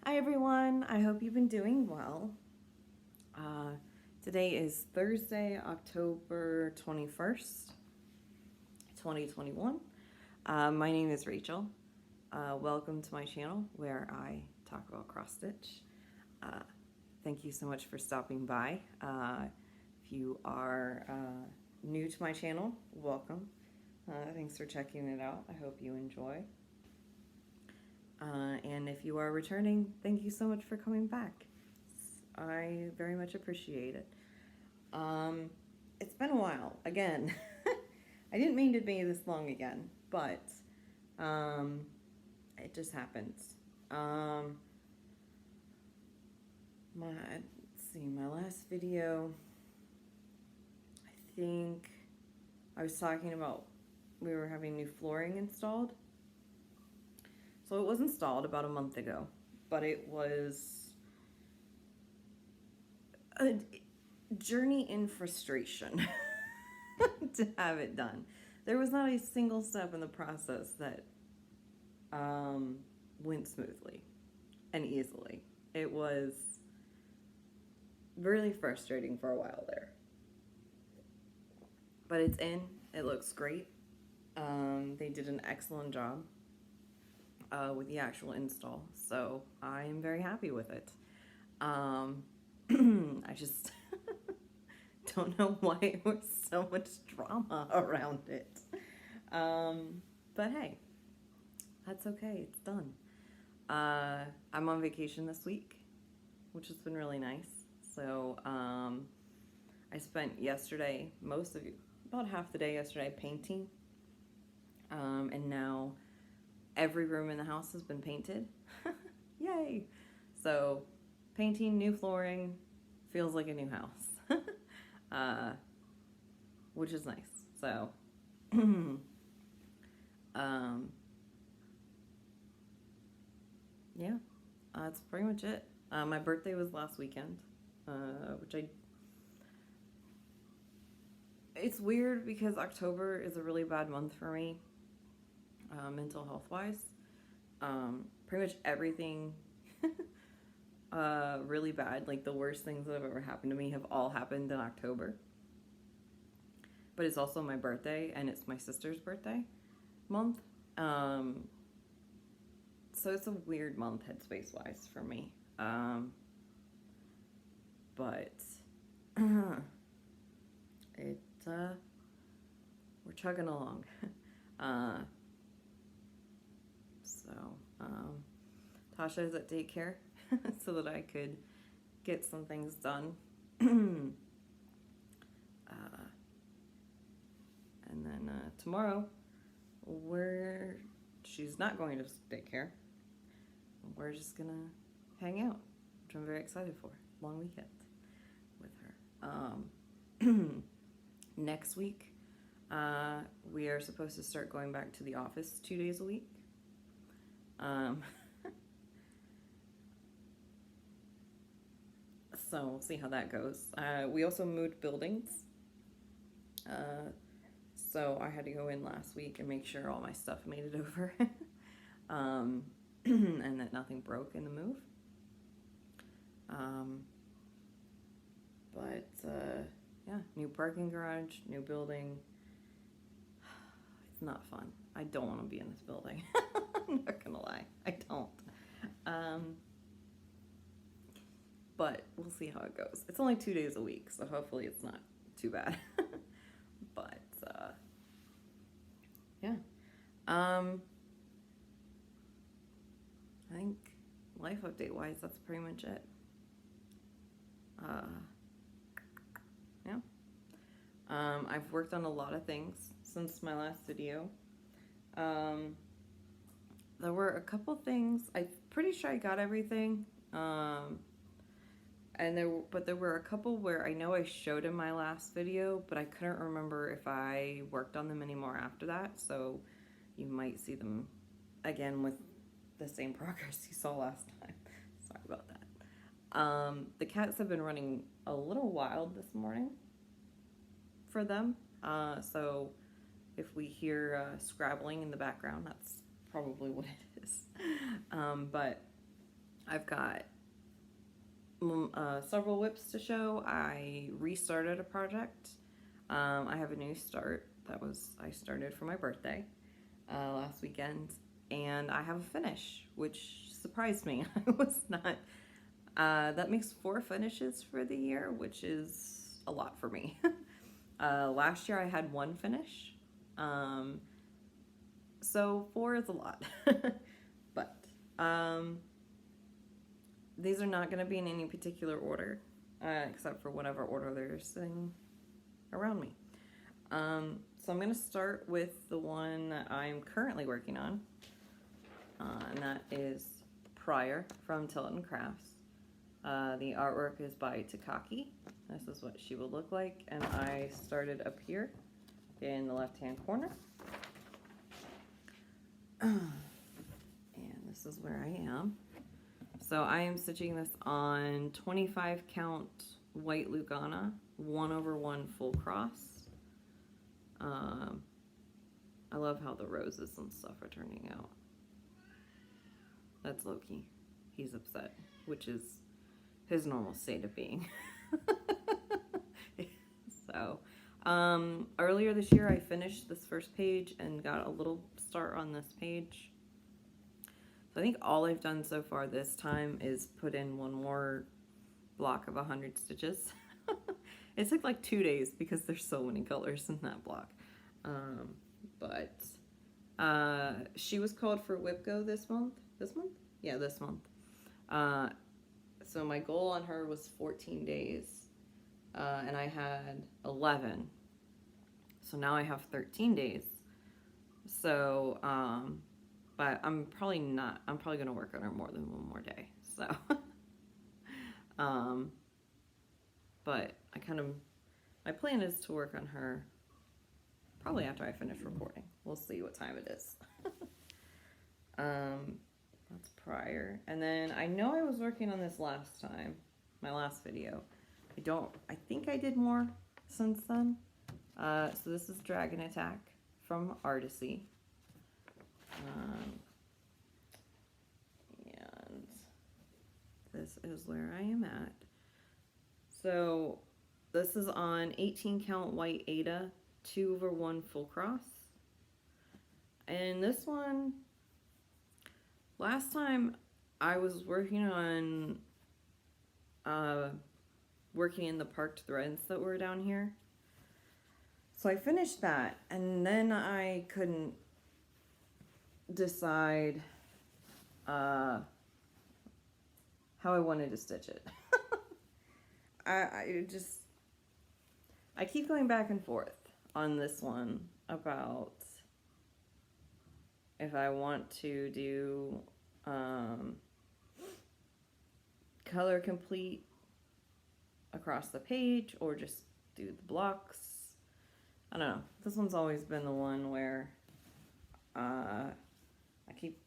Hi everyone, I hope you've been doing well. Today is Thursday, October 21st, 2021. My name is Rachel. Welcome to my channel where I talk about cross stitch. Thank you so much for stopping by. If you are new to my channel, welcome. Thanks for checking it out. I hope you enjoy. And if you are returning, thank you so much for coming back. I very much appreciate it. It's been a while, again. I didn't mean to be this long again, but it just happens. Let's see, my last video, I think I was talking about we were having new flooring installed. So it was installed about a month ago, but it was a journey in frustration to have it done. There was not a single step in the process that went smoothly and easily. It was really frustrating for a while there. But it's in. It looks great. They did an excellent job with the actual install, so I am very happy with it. I just don't know why there was so much drama around it. But hey, that's okay. It's done. I'm on vacation this week, which has been really nice. So I spent yesterday, about half the day yesterday, painting. And now every room in the house has been painted. Yay! So painting, new flooring, feels like a new house. Which is nice. So yeah, that's pretty much it. My birthday was last weekend, it's weird because October is a really bad month for me, mental health wise. Pretty much everything really bad, like the worst things that have ever happened to me have all happened in October. But it's also my birthday, and it's my sister's birthday month. So it's a weird month headspace wise for me. But we're chugging along. Tasha is at daycare so that I could get some things done. And then tomorrow, she's not going to daycare. We're just gonna hang out, which I'm very excited for. Long weekend with her. Next week, we are supposed to start going back to the office 2 days a week. So we'll see how that goes. We also moved buildings. So I had to go in last week and make sure all my stuff made it over. And that nothing broke in the move. Yeah, new parking garage, new building. It's not fun. I don't want to be in this building. I'm not gonna lie, I don't. But we'll see how it goes. It's only 2 days a week, so hopefully it's not too bad. But yeah. I think life update wise, that's pretty much it. Yeah. I've worked on a lot of things since my last video. There were a couple things, I'm pretty sure I got everything. But there were a couple where I know I showed in my last video, but I couldn't remember if I worked on them anymore after that, so you might see them again with the same progress you saw last time. Sorry about that. The cats have been running a little wild this morning for them, so if we hear scrabbling in the background, that's probably what it is. But I've got several whips to show. I restarted a project. I have a new start I started for my birthday last weekend, and I have a finish, which surprised me. I was not. That makes 4 finishes for the year, which is a lot for me. Last year I had 1 finish, so 4 is a lot. But these are not going to be in any particular order, except for whatever order they're sitting around me. So I'm going to start with the one that I'm currently working on, and that is Prior from Tilton Crafts. The artwork is by Takaki. This is what she will look like, and I started up here in the left-hand corner. And this is where I am. So I am stitching this on 25 count white Lugana, 1/1 full cross. I love how the roses and stuff are turning out. That's Loki. He's upset, which is his normal state of being. So, earlier this year I finished this first page and got a little start on this page. So I think all I've done so far this time is put in one more block of 100 stitches. It took like 2 days because there's so many colors in that block. But she was called for WIPGO this month. This month? Yeah, this month. So my goal on her was 14 days, and I had 11. So now I have 13 days. So, but I'm probably going to work on her more than 1 more day. So, but my plan is to work on her probably after I finish recording. We'll see what time it is. That's Prior. And then I know I was working on this last time, my last video. I think I did more since then. So this is Dragon Attack from Artisy. And this is where I am at. So this is on 18 count white Ada, 2/1 full cross. And this one, last time I was working on working in the parked threads that were down here. So I finished that, and then I couldn't decide how I wanted to stitch it. I keep going back and forth on this one about if I want to do color complete across the page or just do the blocks. I don't know. This one's always been the one where I keep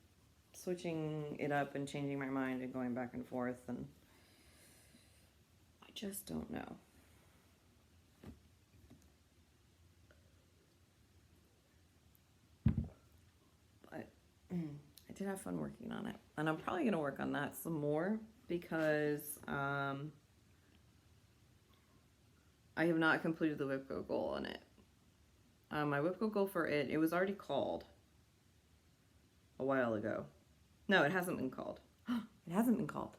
switching it up and changing my mind and going back and forth, and I just don't know. But I did have fun working on it, and I'm probably going to work on that some more because I have not completed the WIPGO goal on it. My WIPGO goal for it was already called a while ago. No, it hasn't been called. It hasn't been called.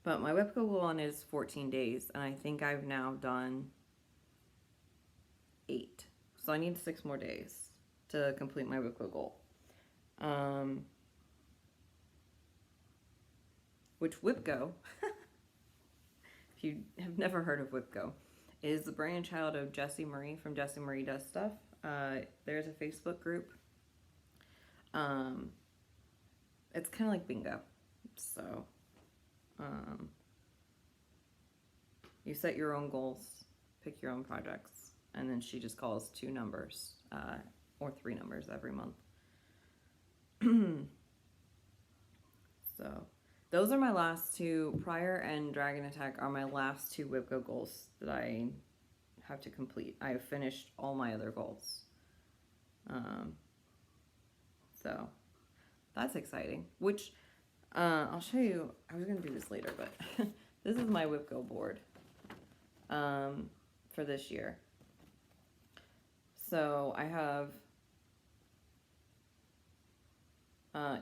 But my WIPGO goal on it is 14 days, and I think I've now done 8. So I need 6 more days to complete my WIPGO goal. Which WIPGO, if you have never heard of WIPGO, is the brainchild of Jessie Marie from Jessie Marie Does Stuff. There's a Facebook group. It's kind of like bingo. So, you set your own goals, pick your own projects, and then she just calls 2 numbers, or 3 numbers every month. So, those are my last 2. Prior and Dragon Attack are my last 2 WIPGO goals that I have to complete. I have finished all my other goals. So, that's exciting. Which, I'll show you. I was gonna do this later, but this is my WIPCO board for this year. So I have,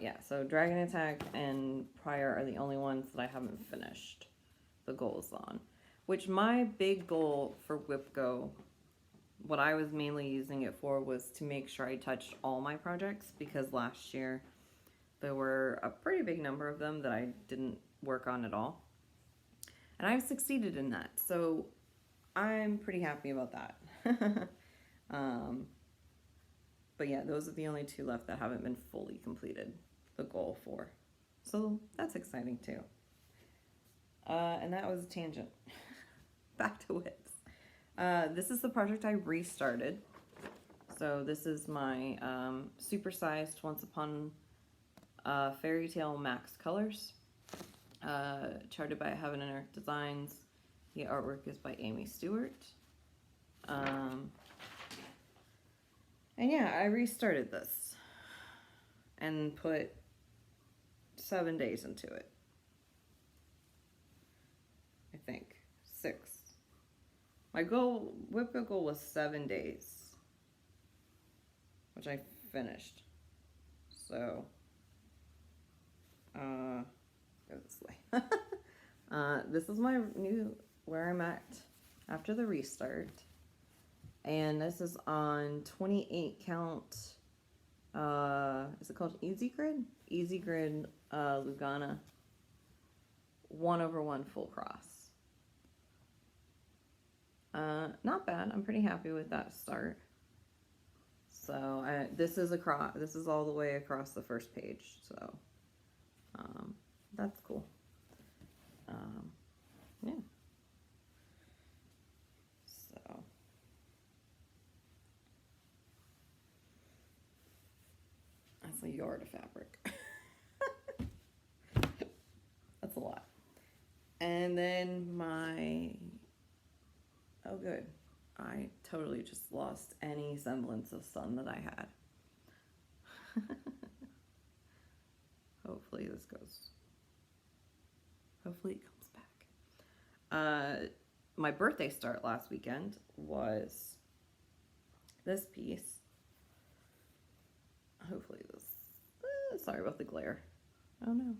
yeah, so Dragon Attack and Prior are the only ones that I haven't finished the goals on. Which my big goal for WIPCO, what I was mainly using it for, was to make sure I touched all my projects, because last year there were a pretty big number of them that I didn't work on at all. And I've succeeded in that, so I'm pretty happy about that. But yeah, those are the only two left that haven't been fully completed, the goal for. So that's exciting too. And that was a tangent. Back to WIPs. This is the project I restarted. So this is my supersized Once Upon a Fairy Tale Max Colors. Charted by Heaven and Earth Designs. The artwork is by Amy Stewart. And yeah, I restarted this and put 7 days into it. I think 6. My goal, WIPCO goal, was 7 days, which I finished. So, go this way. This is my new, where I'm at after the restart. And this is on 28 count, is it called Easy Grid? Easy Grid Lugana 1/1 full cross. Not bad. I'm pretty happy with that start. So this is all the way across the first page. So that's cool. Yeah. So that's a yard of fabric. That's a lot. And then oh good, I totally just lost any semblance of sun that I had. Hopefully it comes back. My birthday start last weekend was this piece. Hopefully sorry about the glare. Oh no.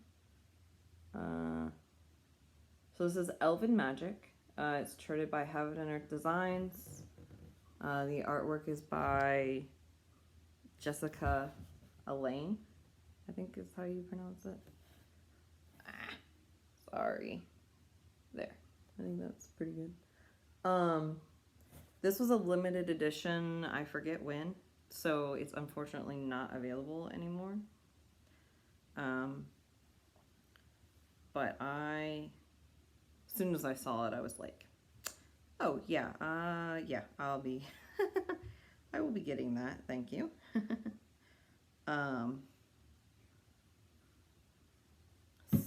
So this is Elven Magic. It's charted by Heaven and Earth Designs. The artwork is by Jessica Elaine, I think is how you pronounce it. Sorry. There. I think that's pretty good. This was a limited edition, I forget when, so it's unfortunately not available anymore. But as soon as I saw it, I was like, oh yeah, yeah, I'll be, I will be getting that, thank you.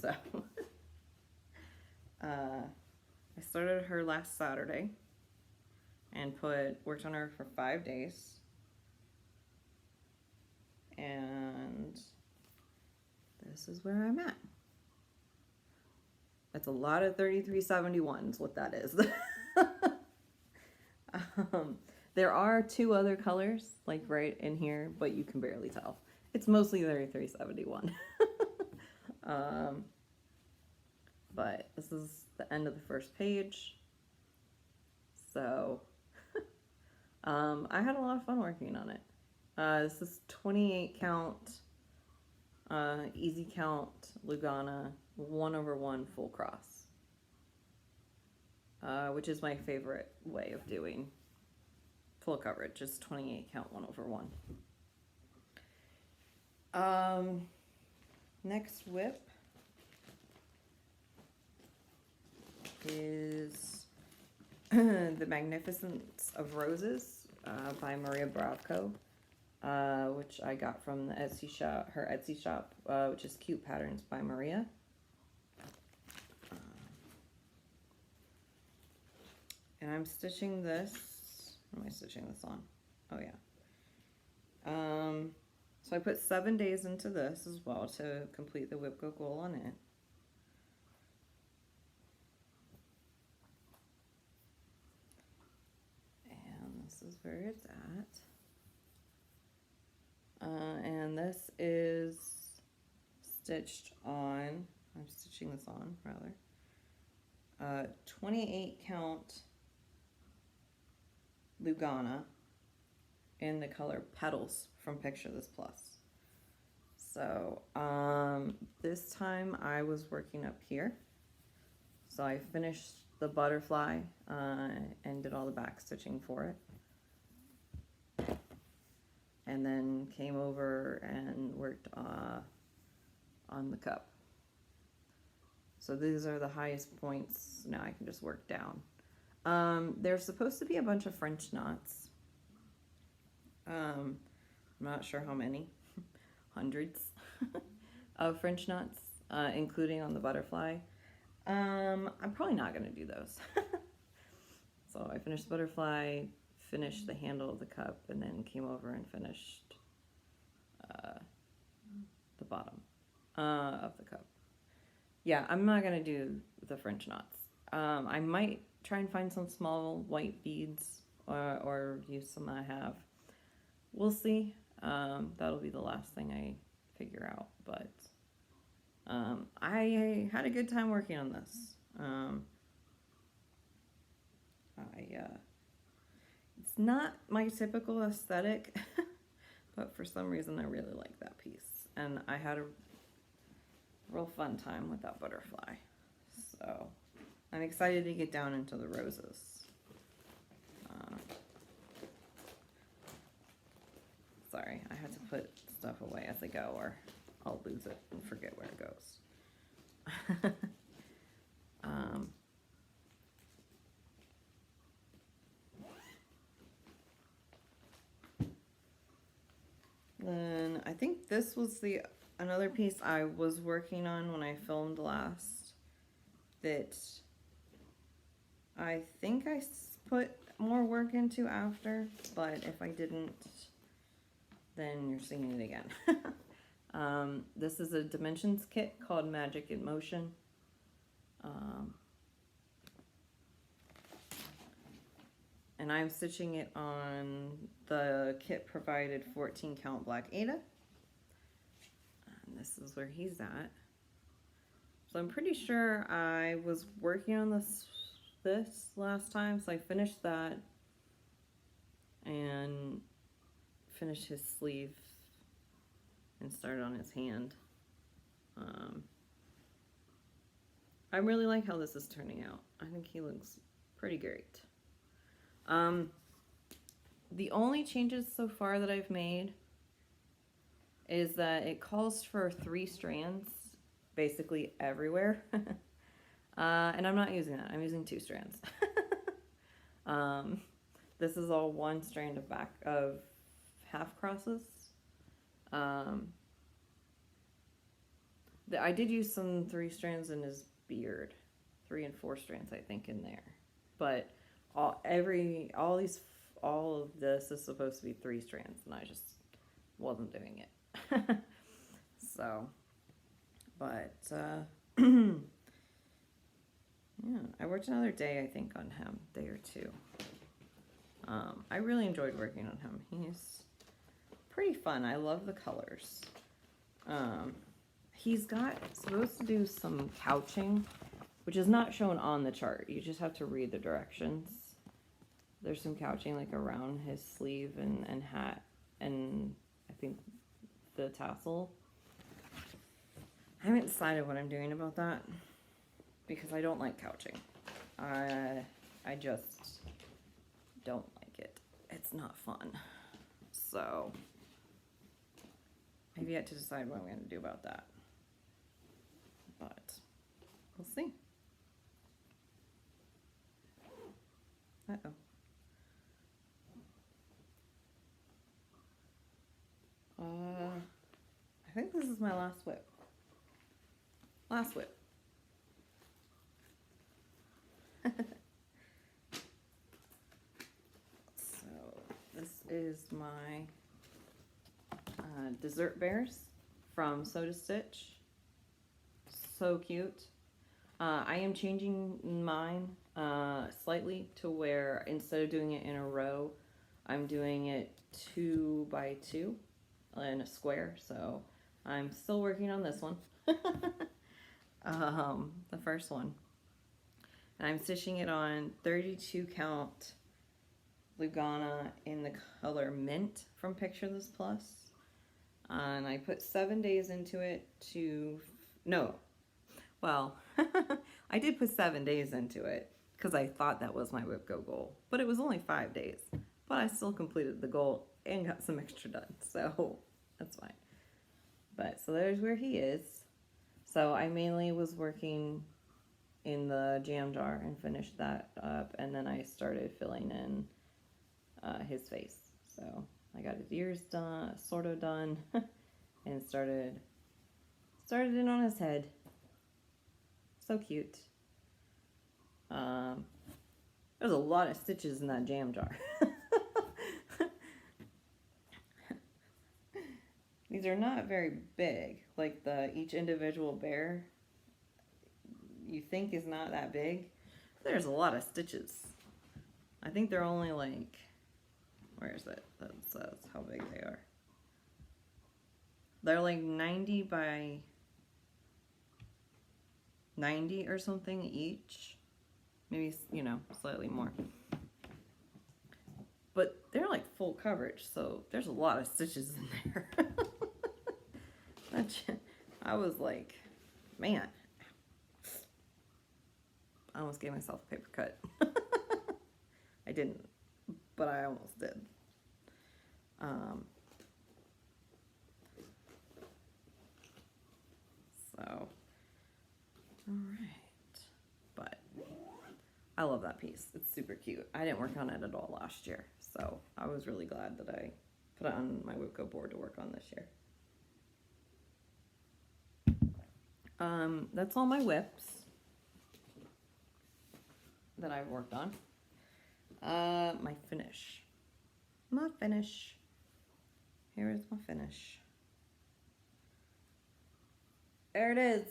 So, I started her last Saturday and worked on her for 5 days. And this is where I'm at. That's a lot of 3371s, what that is. There are 2 other colors, like right in here, but you can barely tell. It's mostly 3371. But this is the end of the first page. So, I had a lot of fun working on it. This is 28 count, easy count Lugana 1/1 full cross, which is my favorite way of doing full coverage, is 28 count 1/1. Next WIP is The Magnificence of Roses by Maria Bravko, which I got from the Etsy shop, her Etsy shop, which is Cute Patterns by Maria. And I'm stitching this. What am I stitching this on? Oh yeah. So I put 7 days into this as well to complete the whip goal on it. And this is where it's at. And this is stitched on, I'm stitching this on rather, 28 count Lugana in the color Petals from Picture This Plus. So this time I was working up here. So I finished the butterfly and did all the back stitching for it. And then came over and worked on the cup. So these are the highest points. Now I can just work down. There's supposed to be a bunch of French knots. I'm not sure how many, hundreds of French knots, including on the butterfly. I'm probably not going to do those. So I finished the butterfly, finished the handle of the cup, and then came over and finished the bottom of the cup. Yeah, I'm not going to do the French knots. I might try and find some small white beads or use some I have. We'll see. That'll be the last thing I figure out. But I had a good time working on this. It's not my typical aesthetic, but for some reason I really like that piece. And I had a real fun time with that butterfly. So I'm excited to get down into the roses. Sorry, I had to put stuff away as I go or I'll lose it and forget where it goes. Then I think this was another piece I was working on when I filmed last that I think I put more work into after, but if I didn't, then you're seeing it again. This is a dimensions kit called Magic in Motion. And I'm stitching it on the kit provided 14 count Black Ada. And this is where he's at. So I'm pretty sure I was working on this last time, so I finished that and finished his sleeve and started on his hand. I really like how this is turning out. I think he looks pretty great. The only changes so far that I've made is that it calls for 3 strands basically everywhere. And I'm not using that. I'm using 2 strands. This is all 1 strand of half crosses. I did use some 3 strands in his beard, 3 and 4 strands I think in there, but all of this is supposed to be 3 strands, and I just wasn't doing it. So, but yeah, I worked another day I think on him, day or 2. I really enjoyed working on him. He's pretty fun. I love the colors. He's supposed to do some couching, which is not shown on the chart. You just have to read the directions. There's some couching like around his sleeve and hat, and I think the tassel. I haven't decided what I'm doing about that because I don't like couching. I just don't like it. It's not fun. So maybe I have to decide what I'm going to do about that. But we'll see. Uh-oh. I think this is my last whip. Last whip. So this is my dessert bears from Soda Stitch. So cute. I am changing mine slightly to where instead of doing it in a row, I'm doing it 2 by 2 in a square. So I'm still working on this one. The first one. And I'm stitching it on 32 count Lugana in the color Mint from Picture This Plus. And I put 7 days into it to, no, well, I did put 7 days into it because I thought that was my whip go goal, but it was only 5 days, but I still completed the goal and got some extra done, so that's fine. But so there's where he is. So I mainly was working in the jam jar and finished that up, and then I started filling in his face. So I got his ears done, sort of done, and started in on his head. So cute. There's a lot of stitches in that jam jar. These are not very big. Like each individual bear you think is not that big. There's a lot of stitches. I think they're only like, where is it? That says how big they are. They're like 90 by 90 or something each. Maybe, you know, slightly more. But they're like full coverage, so there's a lot of stitches in there. I was like, man. I almost gave myself a paper cut. I didn't, but I almost did. So, alright. But I love that piece. It's super cute. I didn't work on it at all last year, so I was really glad that I put it on my Whipco board to work on this year. That's all my whips that I've worked on. My finish. My finish. Here is my finish. There it is.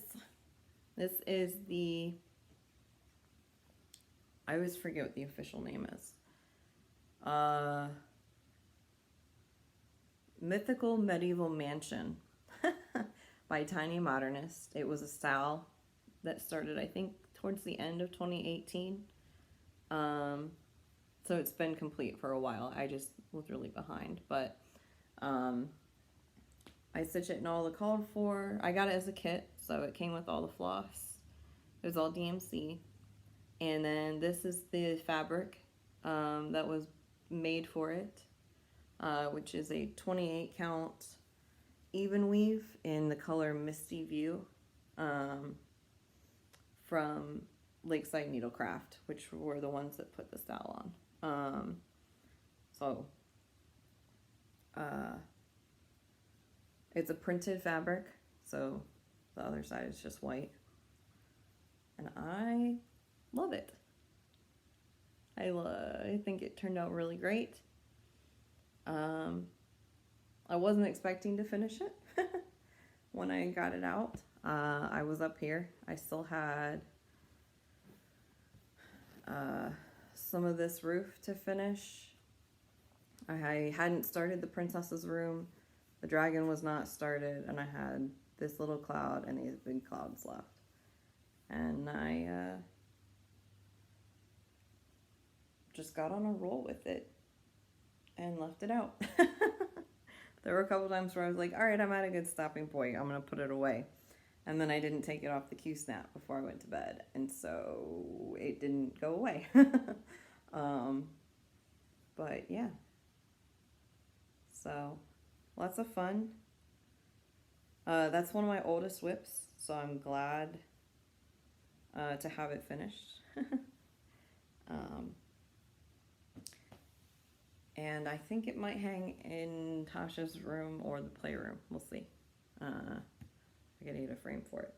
This is the, I always forget what the official name is. Mythical Medieval Mansion by Tiny Modernist. It was a style that started, I think, towards the end of 2018. So it's been complete for a while. I just was really behind, but I stitched it in all the called for. I got it as a kit, so it came with all the floss. It was all DMC. And then this is the fabric that was made for it, which is a 28 count even weave in the color Misty View from Lakeside Needlecraft, which were the ones that put the style on. It's a printed fabric, so the other side is just white. And I love it. I think it turned out really great. I wasn't expecting to finish it when I got it out. I was up here. I still had some of this roof to finish. I hadn't started the princess's room. The dragon was not started, and I had this little cloud and these big clouds left. And I just got on a roll with it and left it out. There were a couple times where I was like, all right, I'm at a good stopping point. I'm going to put it away. And then I didn't take it off the Q-snap before I went to bed. And so it didn't go away. But yeah. So lots of fun. That's one of my oldest whips. So I'm glad to have it finished. And I think it might hang in Tasha's room or the playroom. We'll see. I gotta get a frame for it.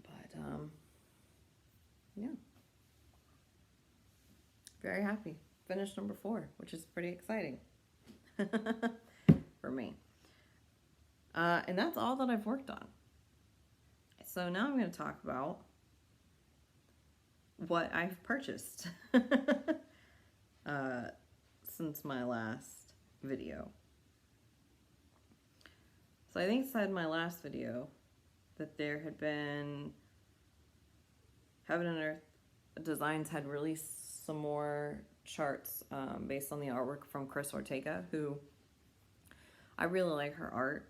But, yeah. Very happy. Finished number 4, which is pretty exciting. for me. And that's all that I've worked on. So now I'm going to talk about what I've purchased since my last video. So I think I said in my last video that there had been Heaven and Earth Designs had released some more charts based on the artwork from Chris Ortega, who I really like her art.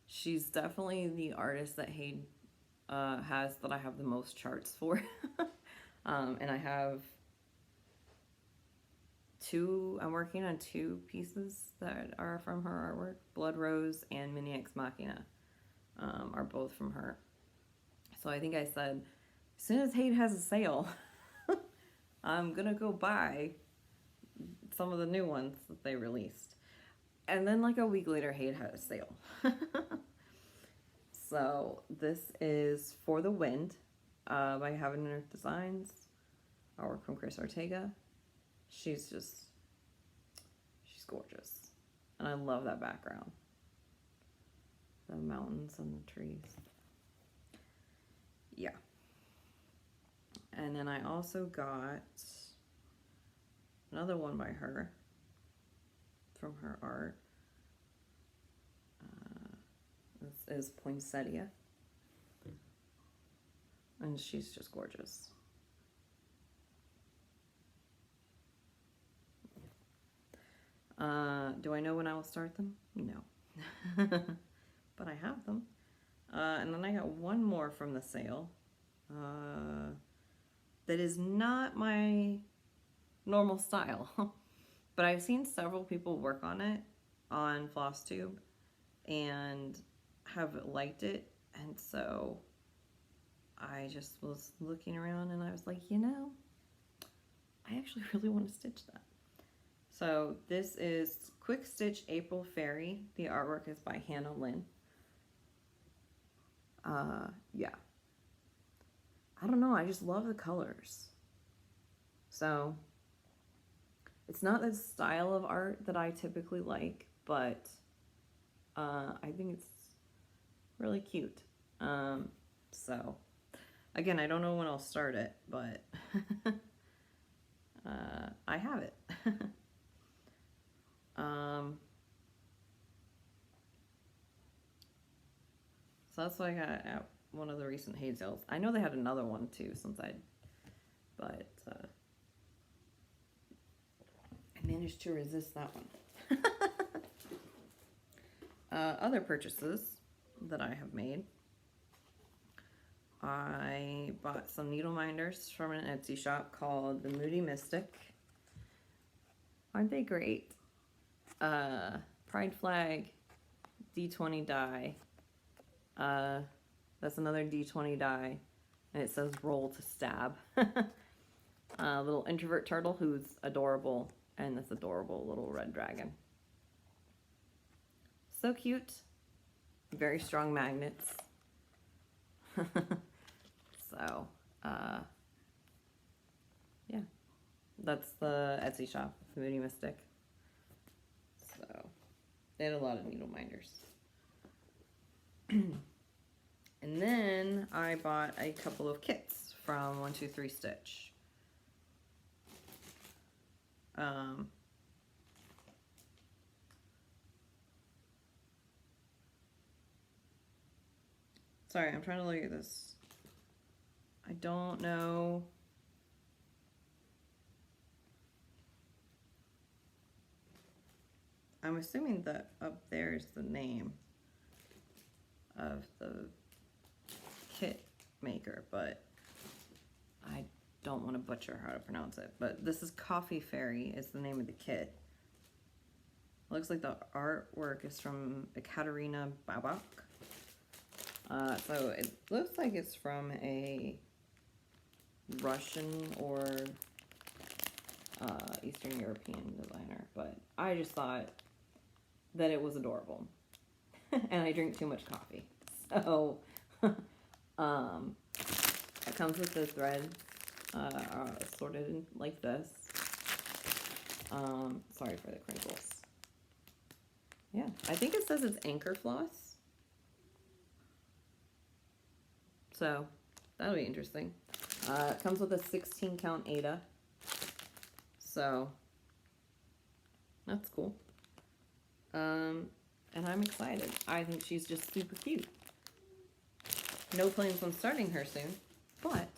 She's definitely the artist that Hayden has that I have the most charts for. And I have I'm working on 2 pieces that are from her artwork. Blood Rose and Mini Ex Machina are both from her. So I think I said, as soon as Hayden has a sale, I'm gonna go buy some of the new ones that they released. And then like a week later, Hayden had a sale. So this is For the Wind by Heaven and Earth Designs, artwork from Chris Ortega. She's gorgeous. And I love that background. The mountains and the trees. Yeah. And then I also got another one by her from her art. This is Poinsettia. And she's just gorgeous. Do I know when I will start them? No. But I have them. And then I got one more from the sale. That is not my normal style. But I've seen several people work on it on Flosstube and have liked it. And so I just was looking around and I was like, you know, I actually really want to stitch that. So this is Quick Stitch April Fairy. The artwork is by Hannah Lynn. Yeah. I don't know, I just love the colors. So it's not the style of art that I typically like, but I think it's really cute. So again, I don't know when I'll start it, but I have it. So that's what I got at one of the recent hay sales. I know they had another one too, but I managed to resist that one. Other purchases that I have made. I bought some needle minders from an Etsy shop called The Moody Mystic. Aren't they great? Pride Flag D20 die. That's another D20 die, and it says roll to stab. Little introvert turtle who's adorable, and this adorable little red dragon. So cute. Very strong magnets. So, yeah. That's the Etsy shop, the Moody Mystic. So, they had a lot of needle minders. And then I bought a couple of kits from 123 Stitch. Sorry, I'm trying to look at this. I don't know. I'm assuming that up there is the name of the kit maker, but I don't want to butcher how to pronounce it. But this is Coffee Fairy is the name of the kit. Looks like the artwork is from Ekaterina Babak. So it looks like it's from a Russian or Eastern European designer, but I just thought that it was adorable. And I drink too much coffee. So it comes with the thread sorted like this. Sorry for the crinkles. Yeah, I think it says it's anchor floss. So that'll be interesting. It comes with a 16 count Ada. So that's cool. And I'm excited. I think she's just super cute. No plans on starting her soon, but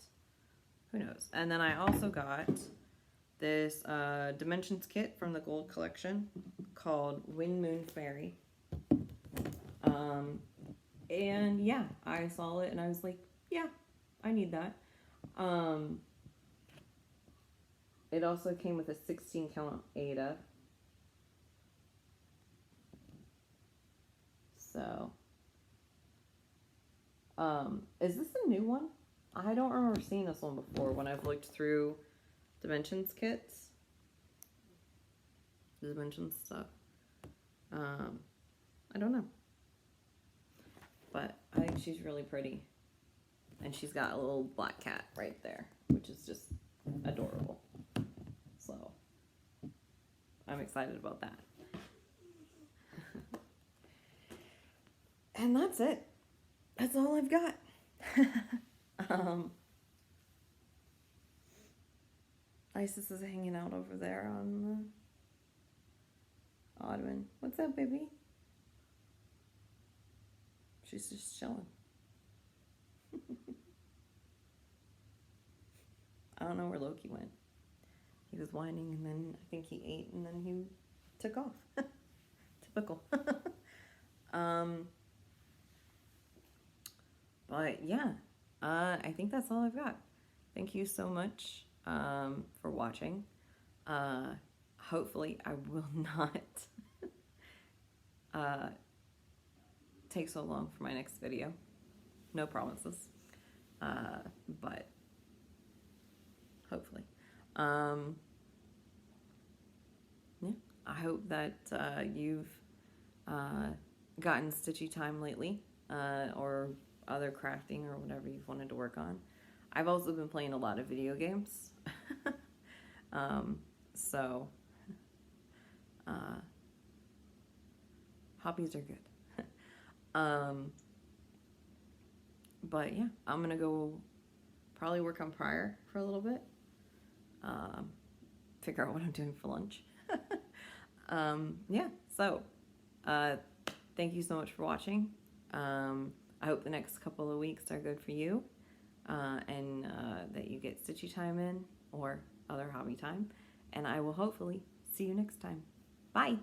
who knows. And then I also got this Dimensions kit from the Gold Collection called Wind Moon Fairy. And yeah, I saw it and I was like, yeah, I need that. It also came with a 16 count Ada. So, is this a new one? I don't remember seeing this one before when I've looked through Dimensions kits. Dimensions stuff. I don't know. But I think she's really pretty. And she's got a little black cat right there, which is just adorable. So, I'm excited about that. And that's it. That's all I've got. Isis is hanging out over there on the ottoman. What's up, baby? She's just chilling. I don't know where Loki went. He was whining and then I think he ate and then he took off. Typical. But yeah, I think that's all I've got. Thank you so much for watching. Hopefully I will not take so long for my next video. No promises. But hopefully. Yeah, I hope that you've gotten stitchy time lately, or other crafting or whatever you've wanted to work on. I've also been playing a lot of video games. So hobbies are good. But yeah, I'm gonna go probably work on Prior for a little bit. Figure out what I'm doing for lunch. Yeah, so thank you so much for watching. I hope the next couple of weeks are good for you, and that you get stitchy time in or other hobby time. And I will hopefully see you next time. Bye!